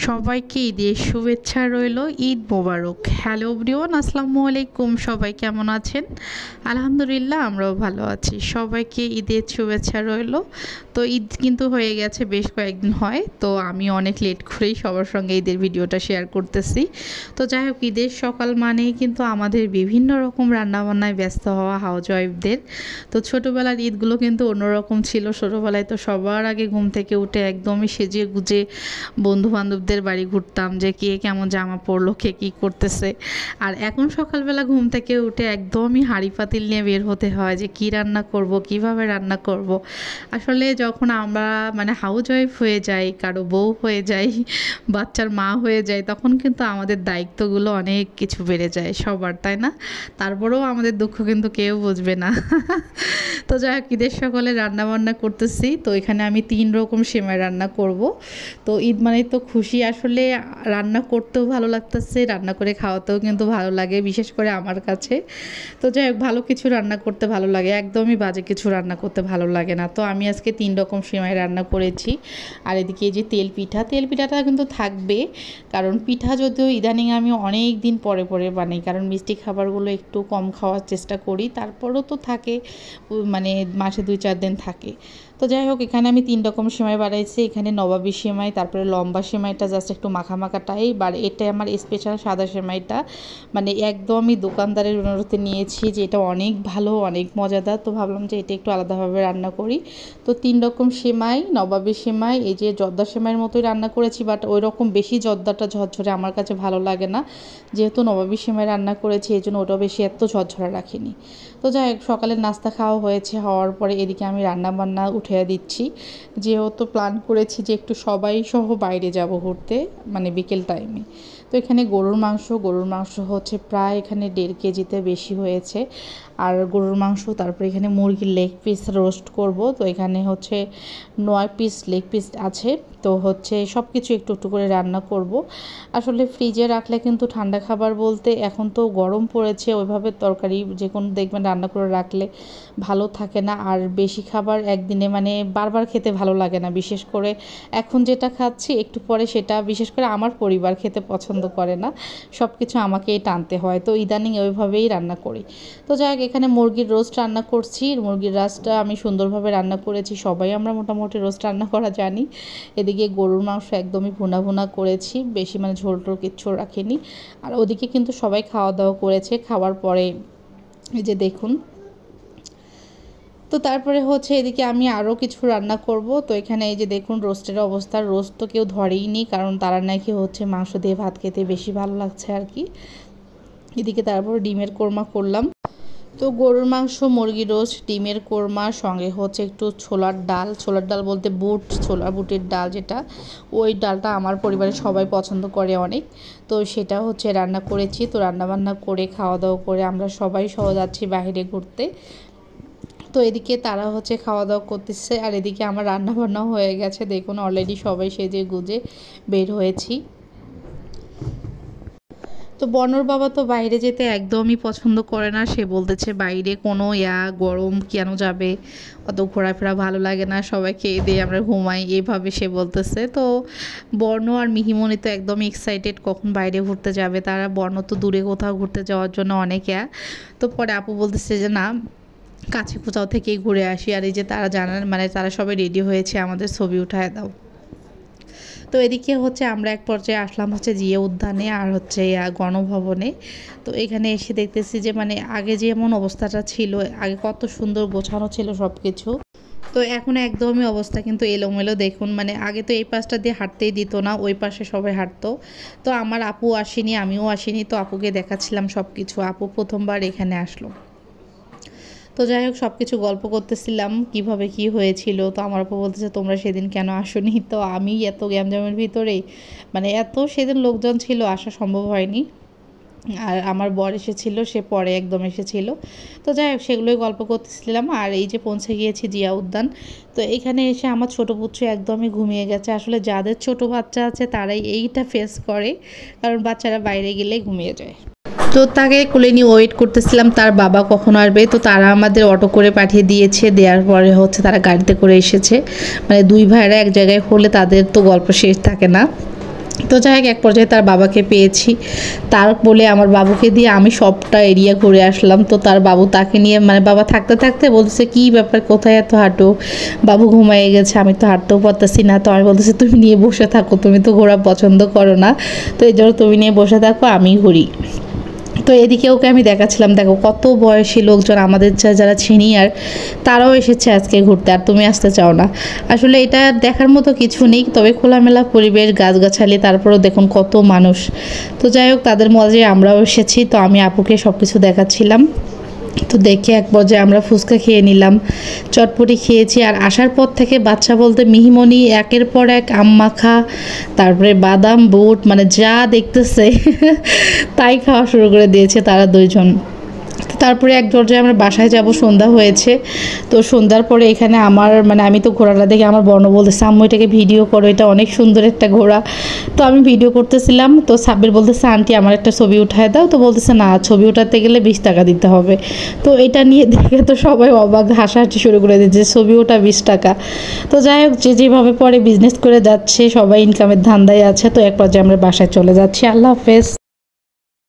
সবাইকে ঈদের শুভেচ্ছা রইল। ঈদ মোবারক। হ্যালো এভরিওয়ান, আসসালামু আলাইকুম। সবাই কেমন আছেন? আলহামদুলিল্লাহ, আমরাও ভালো আছি। সবাইকে ঈদের শুভেচ্ছা রইল। তো ঈদ কিন্তু হয়ে গেছে, বেশ কয়েকদিন হয়। তো আমি অনেক লেট করেই সবার সঙ্গে ঈদের ভিডিওটা শেয়ার করতেছি। তো যাই হোক, ঈদের সকাল মানেই কিন্তু আমাদের বিভিন্ন রকম রান্নাবান্নায় ব্যস্ত হওয়া হাউসওয়াইফদের। তো ছোটোবেলার ঈদগুলো কিন্তু অন্যরকম ছিল। ছোটোবেলায় তো সবার আগে ঘুম থেকে উঠে একদমই সেজে গুজে বন্ধু বান্ধবদের বাড়ি ঘুরতাম, যে কে কেমন জামা পরলো, কে কী করতেছে। আর এখন সকালবেলা ঘুম থেকে উঠে একদমই হাঁড়ি পাতিল নিয়ে বের হতে হয় যে কী রান্না করব, কিভাবে রান্না করব। আসলে যখন আমরা হাউসওয়াইফ হয়ে যাই, কারো বউ হয়ে যাই, বাচ্চার মা হয়ে যায়, তখন কিন্তু আমাদের দায়িত্বগুলো অনেক কিছু বেড়ে যায় সবার, তাই না? তারপরেও আমাদের দুঃখ কিন্তু কেউ বুঝবে না। তো যাই হোক, ঈদের সকালে রান্নাবান্না করতেছি। তো এখানে আমি 3 রকম সেমাই রান্না করব। তো ঈদ মানে তো খুশি। আসলে রান্না করতেও ভালো লাগতেছে, রান্না করে খাওয়াতেও কিন্তু ভালো লাগে, বিশেষ করে আমার কাছে। তো যাই হোক, ভালো কিছু রান্না করতে ভালো লাগে, একদমই বাজে কিছু রান্না করতে ভালো লাগে না। তো আমি আজকে 3 রকম সেমাই রান্না করেছি। আর এদিকে এই যে তেল পিঠাটা কিন্তু থাকবে, কারণ পিঠা যদিও ইদানিং আমি অনেক দিন পরে পরে বানাই, কারণ মিষ্টি খাবারগুলো একটু কম খাওয়ার চেষ্টা করি। তারপরও তো থাকে, মাসে 2-4 দিন থাকে। তো যাই হোক, এখানে আমি 3 রকম সেমাই বানাইছি। এখানে নবাবী সেমাই, তারপরে লম্বা সেমাইটা জাস্ট একটু মাখা মাখাটাই, এটাই আমার স্পেশাল সাদা সেমাইটা। একদমই দোকানদারের অনুরোধে নিয়েছি যে এটা অনেক ভালো, অনেক মজাদার। তো ভাবলাম যে এটা একটু আলাদাভাবে রান্না করি। তো 3 রকম সেমাই, নবাবী সেমাই, এই যে জর্দা সেমাইয়ের মতোই রান্না করেছি, বাট ওই রকম বেশি জর্দাটা ঝরঝরে আমার কাছে ভালো লাগে না। যেহেতু নবাবী সেমাই রান্না করেছি, এই জন্য ওটাও বেশি এত ঝরঝরে রাখিনি। তো যাই হোক, সকালের নাস্তা খাওয়া হয়েছে। হওয়ার পরে এদিকে আমি রান্নাবান্না উঠিয়ে দিচ্ছি। যেহেতু প্ল্যান করেছি যে একটু সবাই সহ বাইরে যাব ঘুরতে, বিকেল টাইমে। তো এখানে গরুর মাংস হচ্ছে প্রায় এখানে 1.5 কেজিতে বেশি হয়েছে। আর গরুর মাংস, তারপরে এখানে মুরগির লেগ পিস রোস্ট করব। তো এখানে হচ্ছে 9 পিস লেগ পিস আছে। তো হচ্ছে সব কিছু একটু একটু করে রান্না করব। আসলে ফ্রিজে রাখলে কিন্তু ঠান্ডা খাবার বলতে, এখন তো গরম পড়েছে, ওইভাবে তরকারি যে কোনো দেখবেন রান্না করে রাখলে ভালো থাকে না। আর বেশি খাবার একদিনে বারবার খেতে ভালো লাগে না। বিশেষ করে এখন যেটা খাচ্ছি, একটু পরে সেটা বিশেষ করে আমার পরিবার খেতে পছন্দ করে না, সব কিছু আমাকেই টানতে হয়। তো ইদানিং ওইভাবেই রান্না করি। তো যাই হোক, এখানে মুরগির রোস্ট রান্না করছি। মুরগির রোস্টটা আমি সুন্দরভাবে রান্না করেছি। সবাই আমরা মোটামুটি রোস্ট রান্না করা জানি। এদিকে গরুর মাংস একদমই ভুনা করেছি, বেশি ঝোল টোল কিচ্ছু রাখিনি। আর ওদিকে কিন্তু সবাই খাওয়া দাওয়া করেছে। খাওয়ার পরে এই যে দেখুন, তো তারপরে হচ্ছে এদিকে আমি আরও কিছু রান্না করব। তো এখানে এই যে দেখুন রোস্টের অবস্থা। রোস্ট তো কেউ ধরেই নি, কারণ তারা নাকি হচ্ছে মাংস দিয়ে ভাত খেতে বেশি ভালো লাগছে আর কি। এদিকে তারপর ডিমের কোরমা করলাম। তো গরুর মাংস, মুরগির রোস্ট, ডিমের কোরমা, সঙ্গে হচ্ছে একটু ছোলার ডাল বলতে বুটের ডাল, যেটা ওই ডালটা আমার পরিবারের সবাই পছন্দ করে অনেক। তো সেটা হচ্ছে রান্না করেছি। তো রান্নাবান্না করে খাওয়া দাওয়া করে আমরা সবাই যাচ্ছি বাইরে ঘুরতে। তো এদিকে তারা হচ্ছে খাওয়া দাওয়া করতেছে, আর এদিকে আমার রান্নাবান্নাও হয়ে গেছে। দেখুন অলরেডি সবাই সেজে গুজে বের হয়েছি। তো বনর বাবা তো বাইরে যেতে একদমই পছন্দ করে না। সে বলতেছে বাইরে কোনো গরম কেন যাবে, অত ঘোরাফেরা ভালো লাগে না, সবাই খেয়ে দিয়ে আমরা ঘুমাই, এভাবে সে বলতেছে। তো বর্ণ আর মিহিমণি তো একদমই এক্সাইটেড কখন বাইরে ঘুরতে যাবে তারা। বর্ণ তো দূরে কোথাও ঘুরতে যাওয়ার জন্য অনেক তো পরে আপু বলতেছে যে না, কাছে কোথাও থেকেই ঘুরে আসি। আর এই যে তারা জানান, তারা সবাই রেডি হয়েছে, আমাদের ছবি উঠায় দাও। তো এদিকে হচ্ছে আমরা এক পর্যায়ে আসলাম হচ্ছে জিয়া উদ্যানে, আর হচ্ছে গণভবনে। তো এখানে এসে দেখতেছি যে আগে যেমন অবস্থাটা ছিল, আগে কত সুন্দর গোছানো ছিল সব কিছু, তো এখন একদমই অবস্থা কিন্তু এলোমেলো। দেখুন আগে তো এই পাশটা দিয়ে হাঁটতেই দিত না, ওই পাশে সবাই হাঁটতো। তো আমার আপু আসেনি, আমিও আসিনি। তো আপুকে দেখাচ্ছিলাম সব কিছু। আপু প্রথমবার এখানে আসলো। তো যাই হোক, সব কিছু গল্প করতেছিলাম কিভাবে কি হয়েছিল। তো আমার আপু বলতেছে তোমরা সেদিন কেন আসোনি। তো আমি এত গ্যামজামের ভিতরেই এত সেদিন লোকজন ছিল, আসা সম্ভব হয়নি। আর আমার বর এসেছিল, সে পরে একদম এসেছিল। তো যাই হোক, সেগুলোই গল্প করতেছিলাম। আর এই যে পৌঁছে গিয়েছি জিয়া উদ্যান। তো এখানে এসে আমার ছোটো পুত্র একদমই ঘুমিয়ে গেছে। আসলে যাদের ছোট বাচ্চা আছে তারাই এইটা ফেস করে, কারণ বাচ্চারা বাইরে গেলে ঘুমিয়ে যায়। তো তাকে কোলে নিয়ে ওয়েট করতেছিলাম তার বাবা কখন আসবে। তো তারা আমাদের অটো করে পাঠিয়ে দিয়েছে, দেওয়ার পরে হচ্ছে তারা গাড়িতে করে এসেছে। 2 ভাইয়েরা এক জায়গায় হলে তাদের তো গল্প শেষ থাকে না। তো যাই হোক এক পর্যায়ে তার বাবাকে পেয়েছি, তার বলে আমার বাবুকে দিয়ে আমি সবটা এরিয়া ঘুরে আসলাম। তো তার বাবু তাকে নিয়ে মানে বাবা থাকতে থাকতে বলতেছে কী ব্যাপার, কোথায় এত হাঁটো, বাবু ঘুমাইয়ে গেছে, আমি তো হাঁটতেও পারতেছি না। তো আমি বলতেছি তুমি নিয়ে বসে থাকো, তুমি তো ঘোরা পছন্দ করো না, তো এই জন্য তুমি নিয়ে বসে থাকো, আমি ঘুরি। তো এদিকে ওকে আমি দেখাচ্ছিলাম, দেখো কত বয়সী লোকজন আমাদের যারা সিনিয়র তারাও এসেছে আজকে ঘুরতে, আর তুমি আসতে চাও না। আসলে এটা দেখার মতো কিছু নেই, তবে খোলামেলা পরিবেশ, গাছগাছালি, তারপরেও দেখুন কত মানুষ। তো যাই হোক তাদের মধ্যে আমরাও এসেছি। তো আমি আপুকে সব কিছু দেখাচ্ছিলাম। তো দেখে এক পর্যায়ে আমরা ফুচকা খেয়ে নিলাম, চটপটি খেয়েছি। আর আসার পর থেকে বাচ্চা বলতে মিহিমণি একের পর এক আম মাখা, তারপরে বাদাম বুট, মানে যা দেখতেছে তাই খাওয়া শুরু করে দিয়েছে তারা দুইজন। তারপরে এক পর্যায়ে আমরা বাসায় যাব, সন্ধ্যা হয়েছে। তো সন্ধ্যার পরে এখানে আমার মানে আমি তো ঘোড়াটা দেখে আমার বর্ণ বলতেছে আম্মু এটাকে ভিডিও করো, এটা অনেক সুন্দর একটা ঘোড়া। তো আমি ভিডিও করতেছিলাম, তো সাব্বির বলতেছে আন্টি আমার একটা ছবি উঠায় দাও। তো বলতেছে না, ছবি উঠাতে গেলে 20 টাকা দিতে হবে। তো এটা নিয়ে দেখে তো সবাই অবাক, হাসাহাসি শুরু করে দিচ্ছে, ছবি ওঠা 20 টাকা। তো যাই হোক যে যেভাবে পরে বিজনেস করে যাচ্ছে, সবাই ইনকামের ধান্দায় আছে। তো এক পর্যায়ে আমরা বাসায় চলে যাচ্ছি। আল্লাহ হাফেজ।